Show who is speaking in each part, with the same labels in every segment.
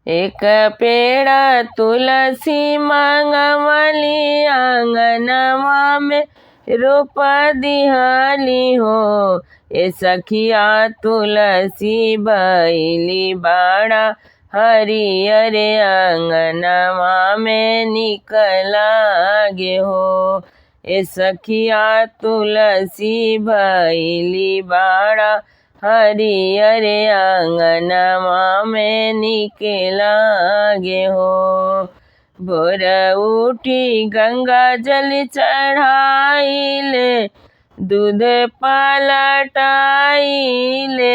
Speaker 1: एक पेड़ तुलसी मांगवली आंगनवा में रोप दिहली हो। ए सखिया तुलसी बैली बाड़ा हरियर आंगनवा में निकला गे हो। ए सखिया तुलसी बैली बाड़ा हरियर आंगनवा में निकला गे हो। भोर उठी गंगा जल चढ़ाइले दूध पलटाइले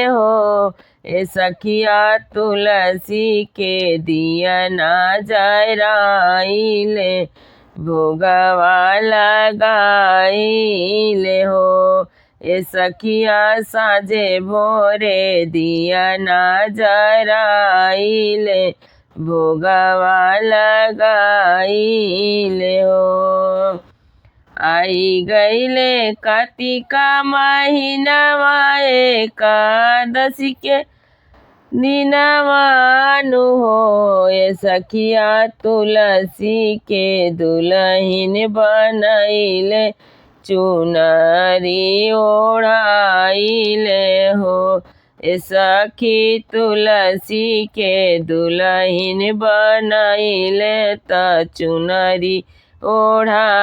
Speaker 1: हो। ए सखिया तुलसी के दिया ना जराइले भोगवा लगाइले हो। ए सखिया साँझे भोरे दिया ना जराइले भोगवा लगाइले हो। आई गईले कार्तिका महीनवा एकादशी के दिनवानु हो। ए सखिया तुलसी के दुल्हन बनैले चुनरी ओढ़ाइले हो। ए सखी तुलसी के दुल्हन बनैले त चुनरी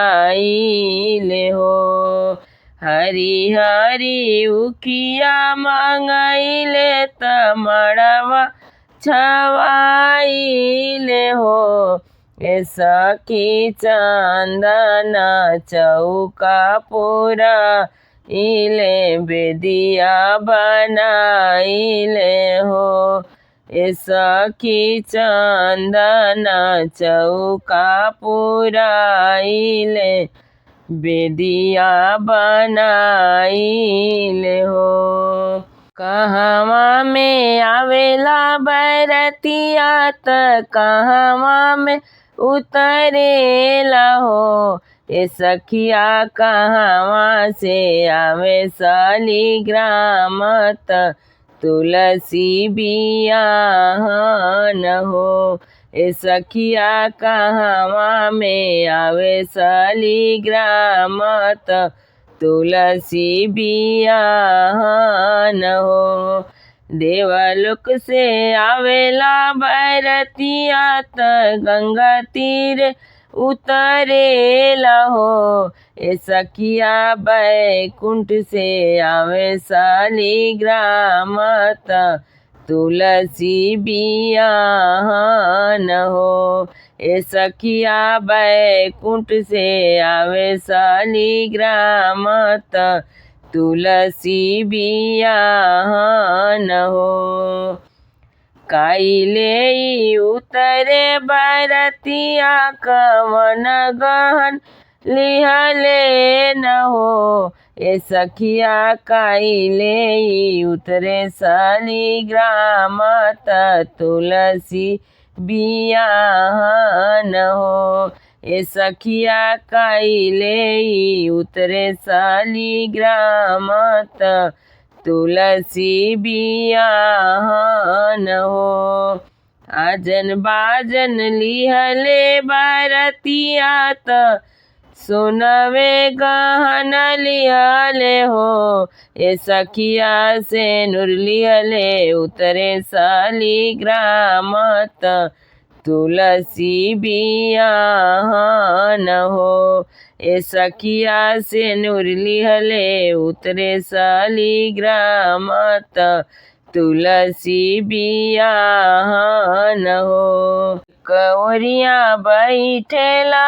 Speaker 1: ओढ़ाइले हो। हरी हरी उखिया मांगैले त मड़वा छवाइले हो। ए सखी चंदना चौका पूरा इले बेदिया बनाइले हो। ए सखी चंदना चौका पूरा इले बेदिया बनाइले हो। कहवा में आवेला बरतिया त कहवा में उतरेला हो। ए सखिया कहवा से आवे शालिग्राम त तुलसी बियाहन हो। ए सखिया कहवा में आवे शालिग्राम त तुलसी बियाहन हो। देवलोक से आवेला बरतिया त गंगा तीर उतरेला हो। ए सखिया बैकुंठ से आवे शालिग्राम त तुलसी बियाहन हो। ए सखिया बैकुंठ से आवे शालिग्राम त तुलसी बियाहन हो। काइले उतरे बरतिया कवन गहन लिहले न हो। ए सखिया काइले उतरे शालिग्राम त तुलसी बियाहन हो। ए सखिया काइले उतरे शालिग्राम त तुलसी बियाहन हो। आजन बाजन लिहले बरतिया त सोनवे गहन लिहले हो। ए सखिया से नूर लिहले उतरे शालिग्राम त तुलसी बियाहन हो। ए सखिया से नूर लिहले उतरे शालिग्राम त तुलसी बियाहन हो। कवरिया बैठेला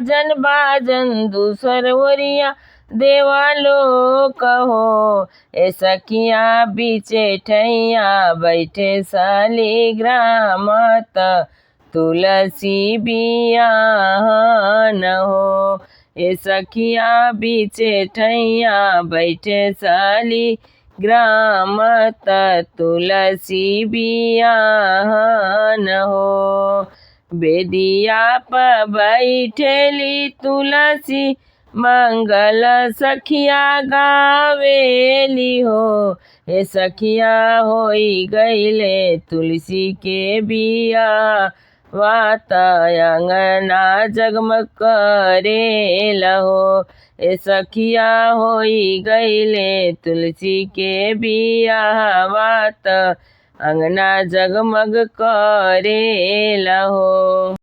Speaker 1: जन बाजन दूसर ओरिया देवालोक हो। ए सखिया बीचे ठैया बैठे शालिग्राम त तुलसी बियाहन हो। ए सखिया बीचे ठैया बैठे शालिग्राम त तुलसी बियाहन हो। बेदिया प बैठेली तुलसी मंगल सखिया गावेली हो। हे सखिया होई गईले तुलसी के बिया वात अंगना जगमग करेला हो। हे सखिया होई गईले तुलसी के बिया वात अंगना जगमग करेला हो।